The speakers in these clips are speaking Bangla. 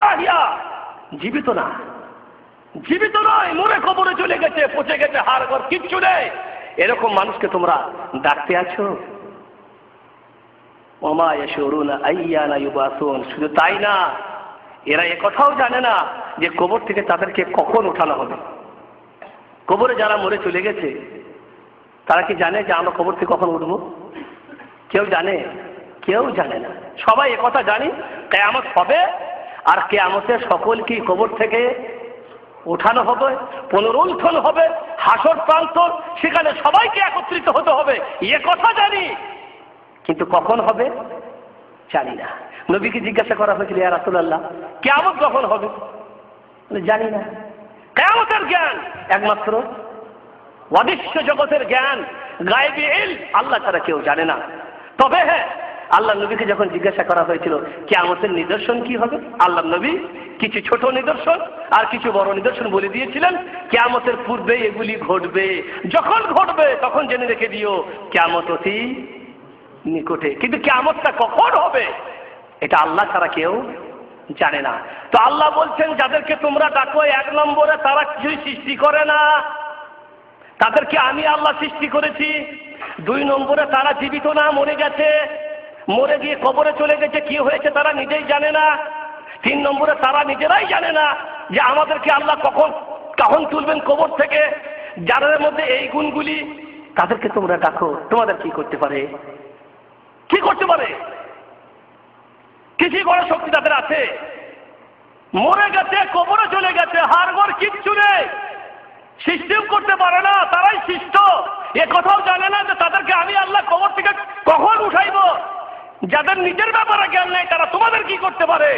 আহিয়া জীবিত না, জীবিত নয়, মরে কবরে চলে গেছে, পচে গেছে, হাড় ঘর কিচ্ছু নেই। এরকম মানুষকে তোমরা ডাকতে আছো। ওমা ইয়াশউরুনা আইয়ানা ইউবাসুন। শুধু তাই না, এরা একথাও জানে না যে কবর থেকে তাদেরকে কখন উঠানো হবে। কবরে যারা মরে চলে গেছে তারা কি জানে যে আমরা কবর থেকে কখন উঠবো? কেউ জানে? কেউ জানে না। সবাই একথা জানি কিয়ামত হবে, আর কিয়ামতে সকলকে কবর থেকে উঠানো হবে, পুনরুত্থান হবে, হাসর প্রান্তর, সেখানে সবাইকে একত্রিত হতে হবে, এ কথা জানি। কিন্তু কখন হবে জানি না। নবীকে জিজ্ঞাসা করা হয়েছিল, ইয়া রাসূলুল্লাহ কিয়ামত কখন হবে? জানি না। কিয়ামতের জ্ঞান একমাত্র অদৃশ্য জগতের জ্ঞান, গায়বী ইলম, আল্লাহ ছাড়া কেউ জানে না। তবে হ্যাঁ, আল্লাহ নবীকে যখন জিজ্ঞাসা করা হয়েছিল কিয়ামতের নিদর্শন কি হবে, আল্লাহ নবী কিছু ছোট নিদর্শন আর কিছু বড় নিদর্শন বলে দিয়েছিলেন। কিয়ামতের পূর্বে এগুলি ঘটবে, যখন ঘটবে তখন জেনে রেখে দিও কিয়ামত অতি নিকটে। কিন্তু কিয়ামতটা কখন হবে এটা আল্লাহ ছাড়া কেউ জানে না। তো আল্লাহ বলছেন যাদেরকে তোমরা ডাকো, এক নম্বরে তারা কিছুই সৃষ্টি করে না, তাদেরকে আমি আল্লাহ সৃষ্টি করেছি। দুই নম্বরে তারা জীবিত না, মরে গেছে, মরে গিয়ে কবরে চলে গেছে, কি হয়েছে তারা নিজেই জানে না। তিন নম্বরে তারা নিজেরাই জানে না যে আমাদেরকে আল্লাহ কখন তুলবেন কবর থেকে। যাদের মধ্যে এই গুণগুলি, তাদেরকে তোমরা ডাকো, তোমাদের কি করতে পারে? কি করতে পারে? কিছু করার শক্তি তাদের আছে? মরে গেছে, কবরে চলে গেছে, হাড়গড় কিচ্ছু নেই, সৃষ্টিও করতে পারে না, তারাই সৃষ্ট। এ কথাও জানে না যে তাদেরকে আমি আল্লাহ কবর থেকে কখন উঠাইব। যাদের নিজের ব্যাপারে জ্ঞান নেই তারা তোমাদের কি করতে পারে?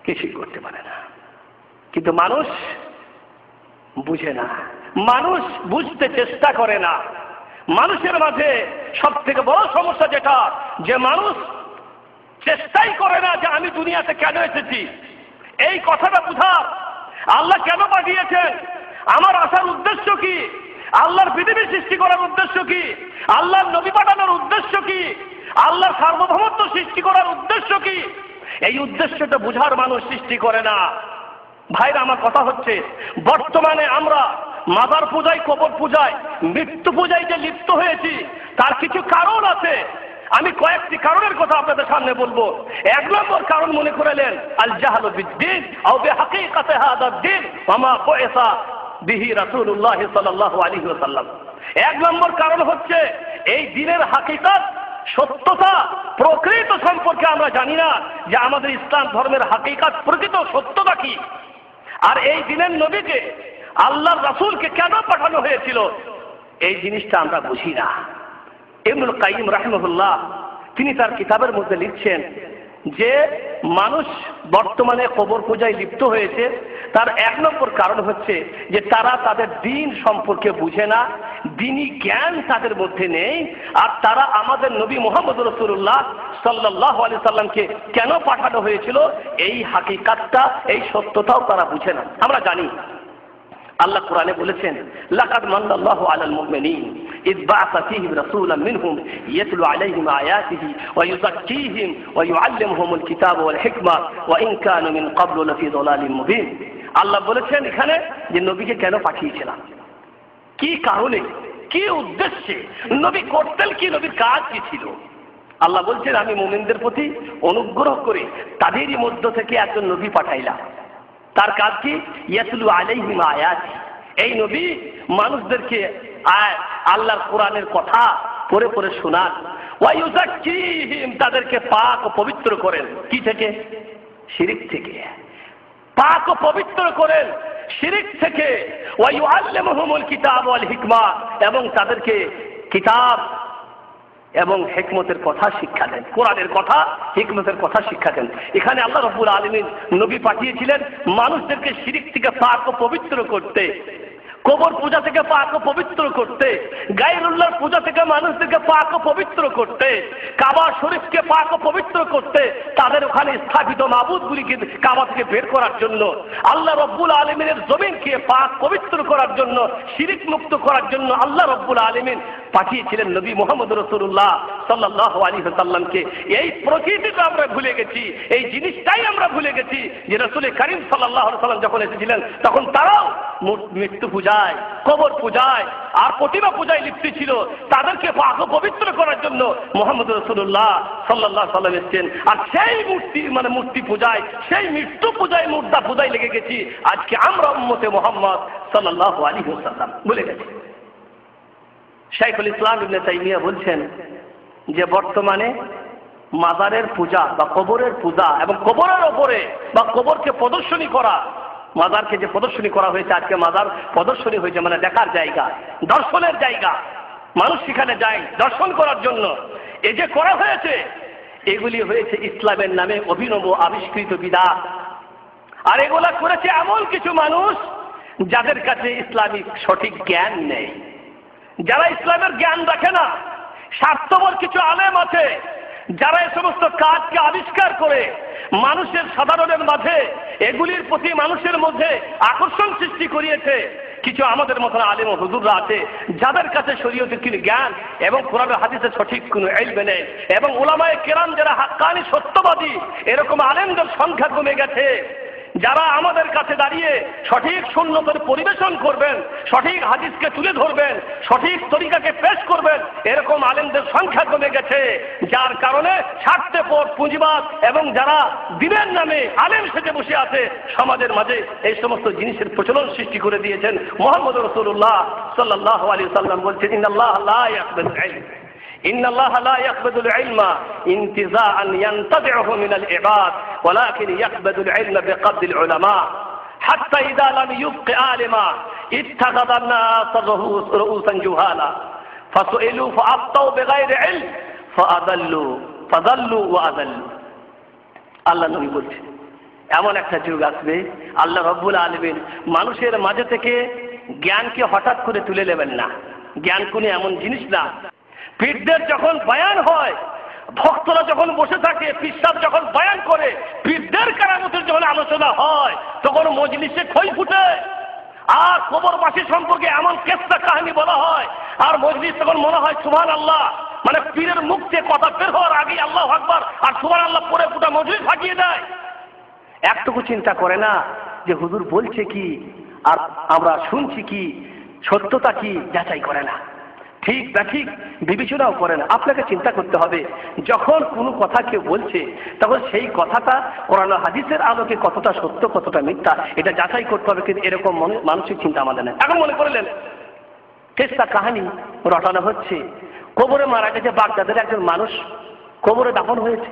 কিছুই করতে পারে না। কিন্তু মানুষ বুঝে না, মানুষ বুঝতে চেষ্টা করে না। মানুষের মাঝে সব থেকে বড় সমস্যা যেটা, যে মানুষ চেষ্টাই করে না যে আমি দুনিয়াতে কেন এসেছি, এই কথাটা বুঝার। আল্লাহ কেন পাঠিয়েছেন, আমার আসার উদ্দেশ্য কি, আল্লাহর পৃথিবী সৃষ্টি করার উদ্দেশ্য কি, আল্লাহর নবী পাঠানোর উদ্দেশ্য কি, আল্লাহর সার্বভৌমত্ব সৃষ্টি করার উদ্দেশ্য কি, এই উদ্দেশ্যটা বুঝার মানুষ সৃষ্টি করে না। ভাইরা, আমার কথা হচ্ছে, বর্তমানে আমরা মাজার পূজায়, কবর পূজায়, মৃত্যু পূজায় যে লিপ্ত হয়েছি, তার কিছু কারণ আছে। আমি কয়েকটি কারণের কথা আপনাদের সামনে বলবো। এক নম্বর কারণ মনে করেলেন আল জাহলু বিদ্দীন আও বিহাকিকাতি হাযা দ্বীন ওয়া মা বুইসা বিহি রাসূলুল্লাহ সাল্লাল্লাহু আলাইহি ওয়াসাল্লাম। এক নম্বর কারণ হচ্ছে এই দ্বীনের হাকিকত, সত্যতা, প্রকৃত সম্পর্কে আমরা জানি না যে আমাদের ইসলাম ধর্মের হাকিকত, প্রকৃত সত্যতা কি, আর এই দ্বীনের নবীকে, আল্লাহর রাসূলকে কেন পাঠানো হয়েছিল, এই জিনিসটা আমরা বুঝি না। ইবনুল কাইয়িম রাহিমাহুল্লাহ তিনি তার কিতাবের মধ্যে লিখছেন যে মানুষ বর্তমানে কবর পূজায় লিপ্ত হয়েছে, তার এক নম্বর কারণ হচ্ছে যে তারা তাদের দ্বীন সম্পর্কে বুঝে না, দ্বীনি জ্ঞান তাদের মধ্যে নেই। আর তারা আমাদের নবী মুহাম্মদ রাসূলুল্লাহ সাল্লাল্লাহু আলাইহি সাল্লামকে কেন পাঠানো হয়েছিল, এই হাকিকতটা, এই সত্যতাও তারা বুঝে না। আমরা জানি আল্লাহ কোরআনে বলেছেন, লাকাদ মান্নাল্লাহু আলাল মুমিনিন ইয বা'আসা ফীহিম রাসূলাম মিনহুম ইয়াতলু আলাইহিম আয়াতিহি ওয়া ইউযাক্কিহিম ওয়া ইউআল্লিমুহুমুল কিতাবা ওয়াল হিকমা ওয়া ইন কানু মিন ক্বাবলু লাফী যালালিম মুবিন। আল্লাহ বলেছেন এখানে যে নবীকে কেন পাঠিয়েছিলাম, কি কারণে, কি উদ্দেশ্যে, নবী করতেন কি, নবীর কাজ কি ছিল। আল্লাহ বলছেন আমি মুমিনদের প্রতি অনুগ্রহ করে তাদেরই মধ্য থেকে একজন নবী পাঠাইলাম। তার কাজ কি, ইয়াতলু আলাইহিম আয়াতি, এই নবী মানুষদেরকে আল্লাহর কোরআনের কথা পড়ে পড়ে শোনান। ওয়া ইউযাক্কিহিম, তাদেরকে পাক ও পবিত্র করেন, কি থেকে, শিরক থেকে, পাক ও পবিত্র করেন শিরক থেকে। ওয়া ইউআল্লিমুহুমুল কিতাবা ওয়াল হিকমা, এবং তাদেরকে কিতাব এবং হিকমতের কথা শিক্ষা দেন, কোরআনের কথা, হিকমতের কথা শিক্ষা দেন। এখানে আল্লাহ রাব্বুল আলামিন নবী পাঠিয়েছিলেন মানুষদেরকে শিরক থেকে পাক ও পবিত্র করতে। কবর পূজা থেকে পাক ও পবিত্র করতে, গায়রুল্লাহর পূজা থেকে মানুষদেরকে পাক ও পবিত্র করতে, কাবা শরীফকে পাক ও পবিত্র করতে, তাদের ওখানে স্থাপিত মাবুদগুলিকে কাবা থেকে বের করার জন্য, আল্লাহ রব্বুল আলামিনের জমিনকে পাক পবিত্র করার জন্য, শিরিক মুক্ত করার জন্য আল্লাহ রব্বুল আলামিন পাঠিয়েছিলেন নবী মুহাম্মদ রাসূলুল্লাহ সাল্লাল্লাহু আলাইহি ওয়াসাল্লামকে। এই প্রকৃতিটা আমরা ভুলে গেছি, এই জিনিসটাই আমরা ভুলে গেছি যে রাসূল কারীম সাল্লাল্লাহু আলাইহি ওয়াসাল্লাম যখন এসেছিলেন তখন তারাও মৃত্যু পূজায়, কবর পূজায় আর প্রতিমা পূজায় লিপ্ত ছিল। তাদেরকে পাক পবিত্র করার জন্য মুহাম্মদ রাসূলুল্লাহ সাল্লাল্লাহু আলাইহি ওয়াসাল্লাম এসেছেন। আর সেই মূর্তি পূজায়, সেই মৃত্যু পূজায়, মুর্দা পূজায় লেগে গেছি। আজকে আমরা উম্মতে মুহাম্মদ সাল্লাল্লাহু আলাইহি ওয়াসাল্লাম ভুলে গেছি। শাইখুল ইসলাম ইবনে তাইমিয়া বলছেন যে বর্তমানে মাজারের পূজা বা কবরের পূজা এবং কবরের ওপরে বা কবরকে প্রদর্শনী করা, মাজারকে যে প্রদর্শনী করা হয়েছে, আজকে মাজার প্রদর্শনী হয়েছে, মানে দেখার জায়গা, দর্শনের জায়গা, মানুষ সেখানে যায় দর্শন করার জন্য। এই যে করা হয়েছে, এগুলি হয়েছে ইসলামের নামে অভিনব আবিষ্কৃত বিদআত। আর এগুলা করেছে এমন কিছু মানুষ যাদের কাছে ইসলামিক সঠিক জ্ঞান নেই, যারা ইসলামের জ্ঞান রাখে না। স্বার্থপর কিছু আলেম আছে যারা এই সমস্ত কাজকে আবিষ্কার করে মানুষের সাধারণের মাঝে এগুলির প্রতি মানুষের মধ্যে আকর্ষণ সৃষ্টি করিয়েছে। কিছু আমাদের মতন আলেম ও হুজুররা আছে যাদের কাছে শরীয়তের কোনো জ্ঞান এবং কোরআন হাদিসের সঠিক কোনো ইলম নেই, এবং উলামায়ে কেরাম যারা হাক্কানি সত্যবাদী, এরকম আলেমদের সংখ্যা কমে গেছে। যারা আমাদের কাছে দাঁড়িয়ে সঠিক সুন্নতের পরিবেশন করবেন, সঠিক হাদিসকে তুলে ধরবেন, সঠিক তরিকাকে পেশ করবেন, এরকম আলেমদের সংখ্যা কমে গেছে। যার কারণে স্বার্থপর পুঁজিবাদ এবং যারা দিনের নামে আলেম সেজে বসে আছে সমাজের মাঝে এই সমস্ত জিনিসের প্রচলন সৃষ্টি করে দিয়েছেন। মুহাম্মদ রাসূলুল্লাহ সাল্লাল্লাহু আলাইহি ওয়াসাল্লাম বলছেন, ইন্নাল্লাহা লা ইয়াকবালুল ইলম, ইন্নাল্লাহা লা ইয়াকবালুল ইলমা ইনতিজাআন ইয়ানতাজি'ুহু মিনাল ইবাদ ওয়ালাকিন ইয়াকবালুল ইলমা বিকবদিল উলামা হাত্তা ইযা লাম ইবকি আলিমা ইত্তাখাযা আন-নাস রুউসান জুহালা ফাসুইলু ফাআফতাউ বিগাইরি ইলম ফাদাল্লু ওয়া আদাল্লু। আল্লাহ নবী বলছেন এমন একটা যুগ আসবে, আল্লাহ রব্বুল আলামিন মানুষের মাঝে থেকে জ্ঞানকে হঠাৎ করে তুলে নেবেন না। জ্ঞান কোনো এমন জিনিস না। পীরদের যখন বয়ান হয়, ভক্তরা যখন বসে থাকে, পীর যখন বয়ান করে, পীরদের কেরামতের যখন আলোচনা হয়, তখন মজলিসে খই ফুটে। আর কবরবাসী সম্পর্কে এমন কেসা কাহিনী বলা হয়, আর মজলিস তখন মনে হয় সুবহানাল্লাহ, মানে পীরের মুখ থেকে কথা বের হওয়ার আগেই আল্লাহু আকবার আর সুবহানাল্লাহ পরে পুরো মজলিস ফাটিয়ে দেয়। একটুকু চিন্তা করে না যে হুজুর বলছে কি আর আমরা শুনছি কি, সত্যতা কি যাচাই করে না, ঠিক না ঠিক বিবেচনাও করে না। আপনাকে চিন্তা করতে হবে, যখন কোনো কথা কেউ বলছে তখন সেই কথাটা কোরআন হাদিসের আলোকে কতটা সত্য কতটা মিথ্যা এটা যাচাই করতে হবে। কিন্তু এরকম মানসিক চিন্তা আমাদের নেই। এখন মনে করলেন কেসটা কাহিনী রটানো হচ্ছে, কবরে মারা গেছে বাগদাদের একজন মানুষ, কবরে দাফন হয়েছে।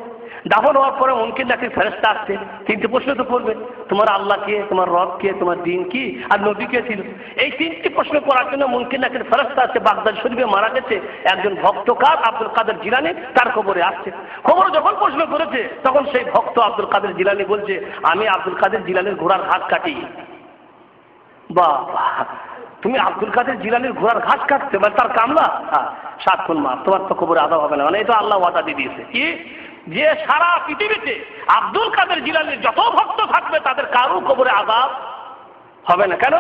দাফন হওয়ার পরে মুনকির নাকির ফেরেশতা আসছে, তিনটি প্রশ্ন তো করবে, তোমার আল্লাহ কে, তোমার রব কে, তোমার দিন কি, আর নবী কে ছিল। এই তিনটি প্রশ্ন করার জন্য মুনকির নাকির ফেরেশতা আসছে। বাগদাদ শরীফে মারা গেছে একজন ভক্তকার আব্দুল কাদের জিলানী, তার কবরে আসছে। কবরে যখন প্রশ্ন করেছে তখন সেই ভক্ত আব্দুল কাদের জিলানী বলছে, আমি আব্দুল কাদের জিলানীর ঘোড়ার ঘাস কাটি। বাবা, তুমি আব্দুল কাদের জিলানীর ঘোড়ার ঘাস কাটতে, মানে তার কামলা 7 খুন মার, তোমার তো কবরে আযাব হবে না। মানে এটা আল্লাহ ওয়াদা দিয়ে দিয়েছে কি, যে সারা পৃথিবীতে আব্দুল কাদের জিলানীর যত ভক্ত থাকবে তাদের কারো কবরে আযাব হবে না। কেন?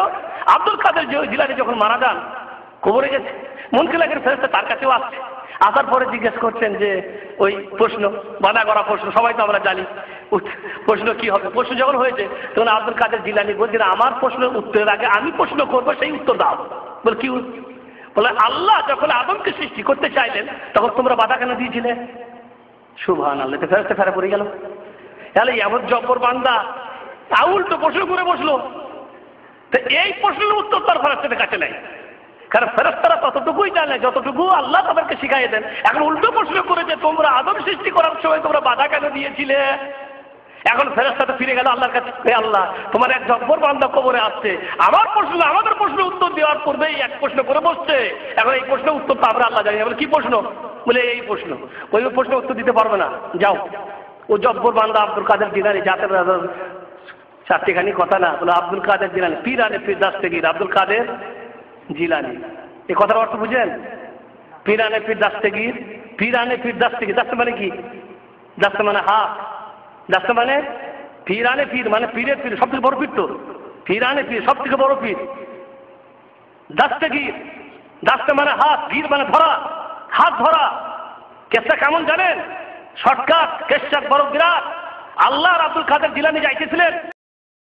আব্দুল কাদের জিলানী যখন মারা যান, কবরে গেছে, মুনকির নাকির ফেরেশতা তার কাছেও আসছে। আসার পরে জিজ্ঞেস করছেন যে ওই প্রশ্ন, বাঁধা করা প্রশ্ন, সবাই তো আমরা জানি প্রশ্ন কি হবে। প্রশ্ন যখন হয়েছে তখন আব্দুল কাদের জিলানী বলছেন, আমার প্রশ্নের উত্তরের আগে আমি প্রশ্ন করবো, সেই উত্তর দাও। বলে কি? বলে আল্লাহ যখন আদমকে সৃষ্টি করতে চাইলেন তখন তোমরা বাধা কেন দিয়েছিলে? সুবহানাল্লাহ, তো ফেরেশতা ফেরা পড়ে গেল। তাহলে এমন জব্বর বান্দা উল্টো প্রশ্ন করে বসলো। তো এই প্রশ্নের উত্তর তার ফেরেশতাদের কাছে নাই, কারণ ফেরেশতারা ততটুকুই জানে যতটুকু আল্লাহ তাদেরকে শিখাই দেন। এখন উল্টো প্রশ্ন করেছে, তোমরা আদম সৃষ্টি করার সময় তোমরা বাধা কেন দিয়েছিলে? এখন ফেরেশতাটা ফিরে গেল আল্লাহর কাছে, হে আল্লাহ, তোমার এক জব্বর বান্দা কবরে আসছে, আমার প্রশ্ন, আমাদের প্রশ্নের উত্তর দেওয়ার পূর্বেই এক প্রশ্ন করে বসছে। এখন এই প্রশ্নের উত্তর তো আমরা আল্লাহ জানি। বলে কি প্রশ্ন? বলে এই প্রশ্ন। ওই প্রশ্নের উত্তর দিতে পারবে না, যাও। ও জব্বর বান্দা আব্দুল কাদের জিলানী, জাতের 4টিখানি কথা না, বলে আব্দুল কাদের জিলানী, পীর আনে পীর দাস্তেগীর, আব্দুল কাদের জিলানি। এই কথার অর্থ বুঝেন? পীরানে পীর দাস্তেগীর, পীরানে পীর দাস্তেগীর। দাস্তে মানে কি? দাস্তে মানে হাত, দাস্তে মানে পীরানে পীর মানে পীরের পীর, সব থেকে বড় পীর তো। পীরানে পীর সব থেকে বড় পীর। দাস্তেগীর, দাস্তে মানে হাত, গীর মানে ধরা, হাত ধরা। কেসটা কেমন জানেন? শর্টকাট, কেসটা বড় বিরাট। আল্লাহর আব্দুল কাদের জিলানী যাইতেছিলেন